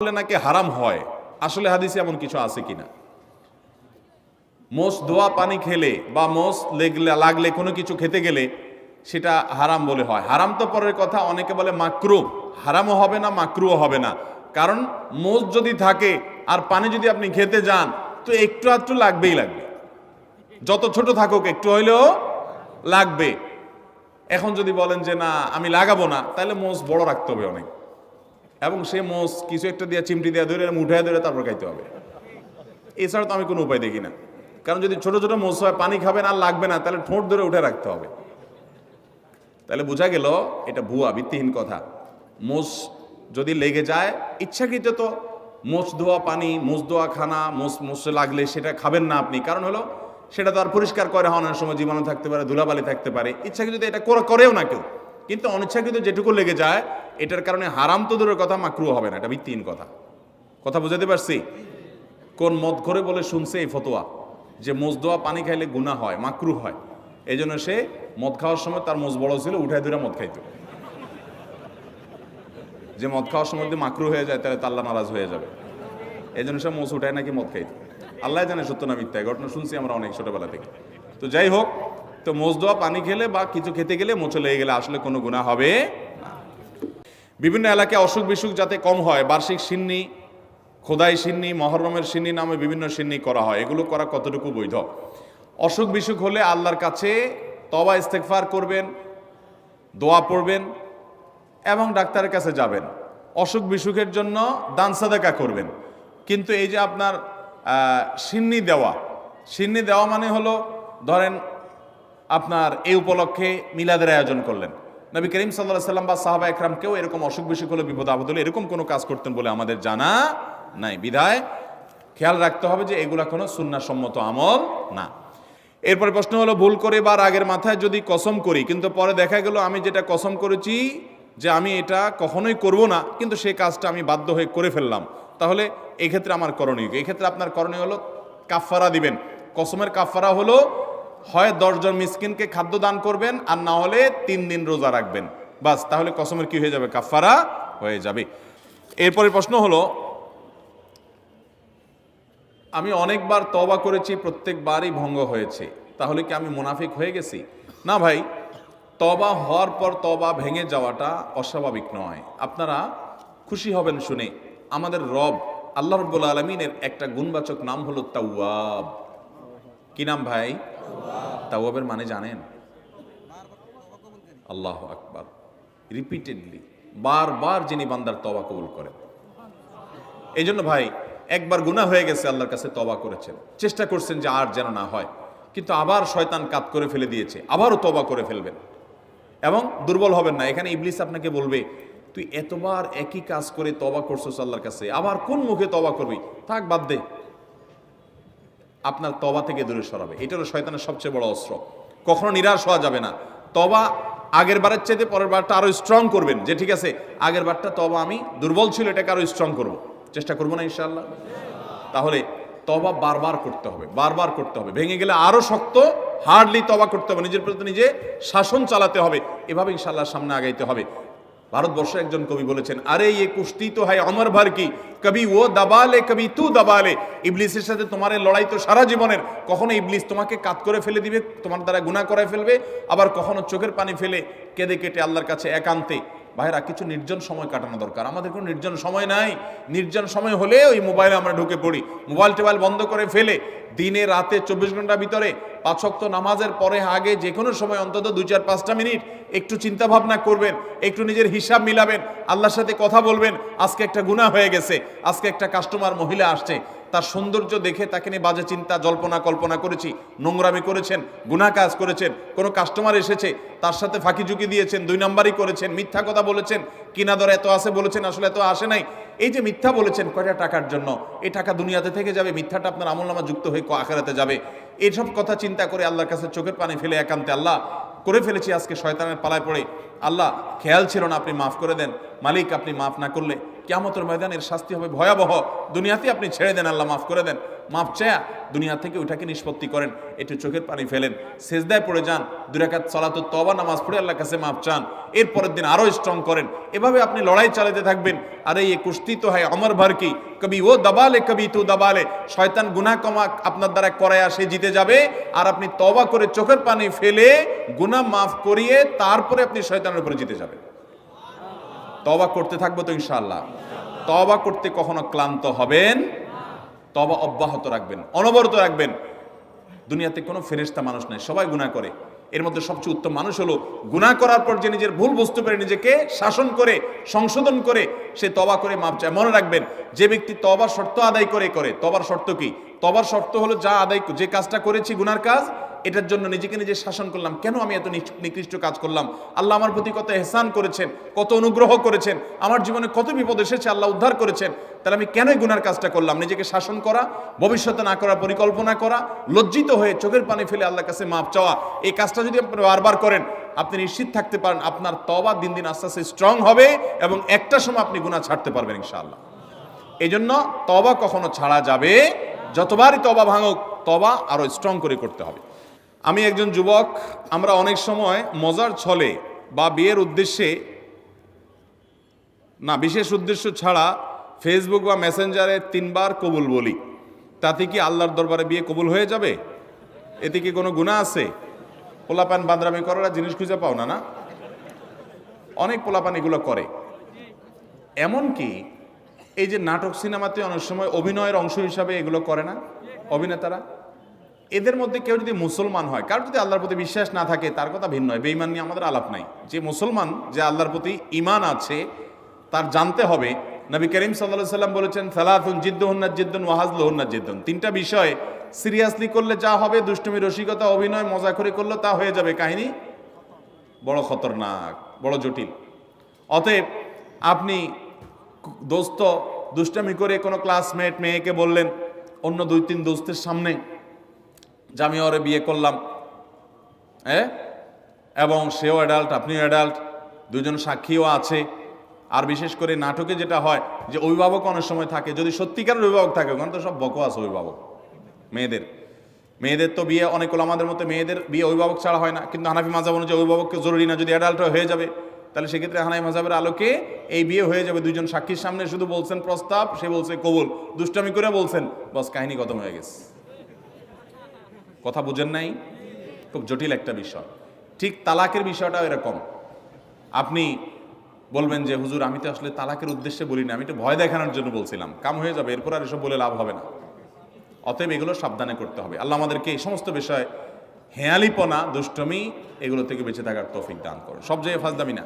বলে নাকি হারাম হয়, আসলে হাদিসে এমন কিছু আছে কিনা? মোষ ধোয়া পানি খেলে বা মোষ লাগলে কোনো কিছু খেতে গেলে সেটা হারাম বলে হয়। হারাম তো পরের কথা, অনেকে বলে মাকরু, হারামও হবে না মাকরুও হবে না। কারণ মোষ যদি থাকে আর পানি যদি আপনি খেতে যান তো একটু আধটু লাগবেই লাগবে, যত ছোট থাকুক একটু হইলেও লাগবে। এখন যদি বলেন যে না আমি লাগাবো না, তাহলে মোষ বড় রাখতে হবে অনেক, এবং সে মোষ কিছু একটা দিয়ে চিমটি দিয়ে ধরে উঠায় ধরে তারপর খাইতে হবে। এছাড়া তো আমি কোনো উপায় দেখি না। কারণ যদি ছোট ছোট মোষ হয় পানি খাবেন আর লাগবে না, তাহলে ঠোঁট ধরে উঠে রাখতে হবে। তাহলে বোঝা গেল এটা ভুয়া, ভিত্তিহীন কথা। মোষ যদি লেগে যায় ইচ্ছাকৃত, তো মোষ ধোয়া পানি, মোষ ধোয়া খানা, মোষে লাগলে সেটা খাবেন না আপনি। কারণ হলো সেটা তো আর পরিষ্কার করে হওয়ার সময় জীবাণু থাকতে পারে, ধুলাবালি থাকতে পারে। ইচ্ছাকৃত এটা করেও না কেউ, কিন্তু অনিচ্ছাকৃত যেটুকু লেগে যায় এটার কারণে হারাম তো দূরের কথা, মাকরু হবে না। এটা ভিত্তিহীন কথা। কথা বুঝাতে পারছি? কোন মদ ঘরে বলে শুনছে এই ফতোয়া যে মোষ ধোয়া পানি খাইলে গুনাহ হয়, মাকরু হয়। এই জন্য সে মদ খাওয়ার সময় তার মোষ বড় ছিল, উঠায় ধরে মদ খাইতো। যে মদ খাওয়ার সময় যদি মাকরু হয়ে যায় তাহলে আল্লাহ নারাজ হয়ে যাবে। এই জন্য সে মোষ উঠায় নাকি মদ খাইতো। আল্লাহ জানে সত্য না মিথ্যা, ঘটনা শুনছি আমরা অনেক ছোটবেলা থেকে। তো যাই হোক, তো মোষ ধোয়া পানি খেলে বা কিছু খেতে গেলে মোচে লেগে গেলে আসলে কোনো গুনাহ হবে না। বিভিন্ন এলাকায় অসুখ বিসুখ যাতে কম হয়, বার্ষিক সিন্নি, খোদাই সিন্নি, মহরমের সিন্নি নামে বিভিন্ন সিন্নি করা হয়। এগুলো করা কতটুকু বৈধ? অসুখ বিসুখ হলে আল্লাহর কাছে তওবা ইস্তেগফার করবেন, দোয়া পড়বেন এবং ডাক্তারের কাছে যাবেন। অসুখ বিসুখের জন্য দান সাদাকা করবেন। কিন্তু এই যে আপনার সিন্নি দেওয়া মানে হলো, ধরেন আপনার এই উপলক্ষে মিলাদের আয়োজন করলেন, নবী করিম সাল্লাল্লাহু আলাইহি সাল্লাম বা সাহাবা একরাম কেউ এরকম অসুখ বিসুখ হলে, বিপদ আপদ হলে এরকম কোনো কাজ করতেন বলে আমাদের জানা নাই। বিধায় খেয়াল রাখতে হবে যে এগুলা কোনো সুন্নাহসম্মত আমল না। এরপরে প্রশ্ন হলো, ভুল করে বা রাগের মাথায় যদি কসম করি কিন্তু পরে দেখা গেল আমি যেটা কসম করেছি যে আমি এটা কখনোই করব না, কিন্তু সেই কাজটা আমি বাধ্য হয়ে করে ফেললাম, তাহলে এই ক্ষেত্রে আমার করণীয় কি? এই ক্ষেত্রে আপনার করণীয় হলো কাফফারা দিবেন। কসমের কাফফারা হলো হয় 10 জন মিসকিনকে খাদ্য দান করবেন, আর না হলে 3 দিন রোজা রাখবেন। বাস, তাহলে কসমের কি হয়ে যাবে? কাফফারা হয়ে যাবে। এরপরে প্রশ্ন হলো, আমি অনেকবার তওবা করেছি, প্রত্যেকবারই ভঙ্গ হয়েছে, তাহলে কি আমি মুনাফিক হয়ে গেছি? না ভাই, তওবা হওয়ার পর তওবা ভেঙে যাওয়াটা অস্বাভাবিক নয়। আপনারা খুশি হবেন শুনে, আমাদের রব আল্লাহ রাব্বুল আলামিনের একটা গুণবাচক নাম হলো তাওয়াব। কি নাম ভাই? তাওয়াবের মানে জানেন? আল্লাহু আকবার। রিপিটেডলি, বারবার যিনি বান্দার তওবা কবুল করেন। এই জন্য ভাই, একবার গুনাহ হয়ে গেছে, আল্লাহর কাছে তওবা করেছেন, চেষ্টা করছেন যে আর যেন না হয়, কিন্তু আবার শয়তান কাত করে ফেলে দিয়েছে, আবারও তওবা করে ফেলবেন এবং দুর্বল হবেন না। এখানে ইবলিস আপনাকে বলবে, তুই এতবার একই কাজ করে তওবা করছস আল্লাহর কাছে, আবার কোন মুখে তওবা করবি? থাক, বাদ দে। আপনার তওবা থেকে দূরে সরাবে। এটা হলো শয়তানের সবচেয়ে বড় অস্ত্র। কখনো নিরাশ হওয়া যাবে না। তওবা আগের বারের চাইতে পরের বারটা আরো স্ট্রং করবেন, যে ঠিক আছে আগের বারটা তওবা আমি দুর্বল ছিল, এটাকে আরো স্ট্রং করব, চেষ্টা করবো না ইনশাআল্লাহ। তাহলে তওবা বারবার করতে হবে, বারবার করতে হবে। ভেঙে গেলে আরো শক্ত হার্ডলি তওবা করতে হবে, নিজের প্রতি নিজে শাসন চালাতে হবে। এভাবে ইনশাআল্লাহ সামনে আগাইতে হবে। ভারতবর্ষের একজন কবি বলেছেন, আরে ये কুश्ती তো হয় অমর ভর কি, কবি ও দাবালে কবি তু দাবালে। ইবলিসের সাথে তোমার লড়াই তো সারা জীবনের। কখনো ইবলিস তোমাকে কাত করে ফেলে দিবে, তোমার দ্বারা গুনাহ করায় ফেলবে, আবার কখনো চোখের পানি ফেলে কেঁদে কেটে আল্লাহর কাছে একান্তে। ভাইরা, কিছু নির্জন সময় কাটানো দরকার। আমাদের কোনো নির্জন সময় নাই। নির্জন সময় হলে ওই মোবাইলে আমরা ঢুকে পড়ি, মোবাইল টোবাইল বন্ধ করে ফেলে দিনে রাতে 24 ঘন্টার ভিতরে 5 ওয়াক্ত নামাজের পরে আগে যে কোনো সময় অন্তত 2-4-5টা মিনিট একটু চিন্তা ভাবনা করবেন, একটু নিজের হিসাব মিলাবেন, আল্লাহর সাথে কথা বলবেন। আজকে একটা গুনাহ হয়ে গেছে, আজকে একটা কাস্টমার মহিলা আসছে, তার সৌন্দর্য দেখে তাকে নিয়ে বাজে চিন্তা জল্পনা কল্পনা করেছি, নোংরামি করেছেন, গুনাহ কাজ করেছেন। কোনো কাস্টমার এসেছে, তার সাথে ফাঁকি ঝুঁকি দিয়েছেন, 2 নাম্বারই করেছেন, মিথ্যা কথা বলেছেন, কিনা দর এত আসে বলেছেন, আসলে এত আসে নাই। এই যে মিথ্যা বলেছেন কয়টা টাকার জন্য, এই টাকা দুনিয়াতে থেকে যাবে, মিথ্যাটা আপনার আমলনামা যুক্ত হয়ে আখিরাতে যাবে। এইসব কথা চিন্তা করে আল্লাহর কাছে চোখের পানি ফেলে একান্তে, আল্লাহ করে ফেলেছি আজকে শয়তানের পালায় পড়ে, আল্লাহ খেয়াল ছিল না, আপনি মাফ করে দেন। মালিক, আপনি মাফ না করলে কিয়ামতের ময়দানের শাস্তি হবে ভয়াবহ। দুনিয়াতে আপনি ছেড়ে দেন, আল্লাহ মাফ করে দেন। মাপ চায়া দুনিয়া থেকে ওইটাকে নিষ্পত্তি করেন, একটু চোখের পানি ফেলেন, সেজদায় পড়ে যান, 2 রাকাত সালাতুত তওবা নামাজ পড়ে আল্লাহর কাছে মাপ চান, এর পরের দিন আরো স্ট্রং করেন। এভাবে আপনি লড়াই চালাতে থাকবেন। আর এই কুস্তি তো হয় অমর ভর কি, কবি ও দবালে কবি তু দবালে। শয়তান গুনাহ কমা আপনার দ্বারা করায়া সে জিতে যাবে, আর আপনি তওবা করে চোখের পানি ফেলে গুনাহ মাফ করিয়ে তারপরে আপনি শয়তানের উপরে জিতে যাবেন। তওবা করতে থাকবো তো ইনশাআল্লাহ। তওবা করতে কখনো ক্লান্ত হবেন, তওবা অব্যাহত রাখবেন, অনবরত রাখবেন। দুনিয়াতে কোনো ফেরেশতা মানুষ নাই, সবাই গুনাহ করে। এর মধ্যে সবচেয়ে উত্তম মানুষ হলো গুনাহ করার পর যে নিজের ভুল বুঝতে পারে, নিজেকে শাসন করে সংশোধন করে সে তওবা করে মাপ চায়। মনে রাখবেন, যে ব্যক্তি তওবার শর্ত আদায় করে তওবার শর্ত কি? তওবার শর্ত হলো যে কাজটা করেছি গুনার কাজ, এটার জন্য নিজেকে নিজে শাসন করলাম, কেন আমি এত নিকৃষ্ট কাজ করলাম, আল্লাহ আমার প্রতি কত ইহসান করেছেন, কত অনুগ্রহ করেছেন, আমার জীবনে কত বিপদ এসেছে আল্লাহ উদ্ধার করেছেন, তাহলে আমি কেন গুনার কাজটা করলাম? নিজেকে শাসন করা, ভবিষ্যতে না করার পরিকল্পনা করা, লজ্জিত হয়ে চোখের পানি ফেলে আল্লাহর কাছে মাপ চাওয়া, এই কাজটা যদি আপনি বারবার করেন, আপনি নিশ্চিত থাকতে পারেন আপনার তওবা দিন দিন আস্তে আস্তে স্ট্রং হবে এবং একটা সময় আপনি গুনাহ ছাড়তে পারবেন ইনশাআল্লাহ। এই জন্য তওবা কখনো ছাড়া যাবে, যতবারই তওবা ভাঙুক, তওবা আরো স্ট্রং করে করতে হবে। আমি একজন যুবক, আমরা অনেক সময় মজার ছলে বা বিয়ের উদ্দেশ্যে না, বিশেষ উদ্দেশ্য ছাড়া ফেসবুক বা মেসেঞ্জারে 3 বার কবুল বলি, তাতে কি আল্লাহর দরবারে বিয়ে কবুল হয়ে যাবে? এতে কি কোনো গুনাহ আছে? পোলাপান বান্দরামি করার জিনিস খুঁজে পাও না? না, অনেক পোলাপান এগুলো করে। এমনকি এই যে নাটক সিনেমাতে অনেক সময় অভিনয়ের অংশ হিসাবে এগুলো করে না অভিনেতারা, এদের মধ্যে কেউ যদি মুসলমান হয়, কার যদি আল্লাহর প্রতি বিশ্বাস না থাকে তার কথা ভিন্ন হয়, বেঈমান নিয়ে আমাদের আলাপ নাই। যে মুসলমান, যে আল্লাহর প্রতি ঈমান আছে, তার জানতে হবে নবী করিম সাল্লাল্লাহু আলাইহি সাল্লাম বলেছেন, সালাতুন জিদ্দুহুন্না জিদ্দুন ওয়া হাজলুহুন্না জিদ্দুন। 3টা বিষয় সিরিয়াসলি করলে যা হবে, দুষ্টুমি রসিকতা অভিনয় মজাকরি করলে তা হয়ে যাবে কাহিনী বড় খতরনাক, বড় জটিল। অতএব আপনি দোস্ত দুষ্টামি করে কোনো ক্লাসমেট মেয়েকে বললেন অন্য 2-3 দোস্তের সামনে যে আমি ওরে বিয়ে করলাম, এবং সেও অ্যাডাল্ট, আপনিও অ্যাডাল্ট, 2জন সাক্ষীও আছে। আর বিশেষ করে নাটকে যেটা হয় যে অভিভাবক অনেক সময় থাকে, যদি সত্যিকারের অভিভাবক থাকে, ওখানে তো সব বকওয়াস অভিভাবক। মেয়েদের তো বিয়ে অনেক আমাদের মতো মেয়েদের বিয়ে অভিভাবক ছাড়া হয় না, কিন্তু হানাফি মাযহাব অনুযায়ী অভিভাবককে জরুরি না, যদি অ্যাডাল্ট হয়ে যাবে তাহলে সেক্ষেত্রে হানাফি মাযহাবের আলোকে এই বিয়ে হয়ে যাবে। 2জন সাক্ষীর সামনে শুধু বলছেন প্রস্তাব, সে বলছে কবুল, দুষ্টামি করে বলছেন, বস কাহিনী খতম হয়ে গেছে। কথা বুঝেন নাই? খুব জটিল একটা বিষয়। ঠিক তালাকের বিষয়টাও এরকম। আপনি বলবেন যে হুজুর আমি তো আসলে তালাকের উদ্দেশ্যে বলি না, আমি তো ভয় দেখানোর জন্য বলছিলাম, কাম হয়ে যাবে, এরপর আর এসব বলে লাভ হবে না। অতএব এগুলো সাবধানে করতে হবে। আল্লাহ আমাদেরকে এই সমস্ত বিষয়, হেয়ালিপনা, দুষ্টমি, এগুলো থেকে বেঁচে থাকার তৌফিক দান করুন। সব জায়গায় ফাজলামি না।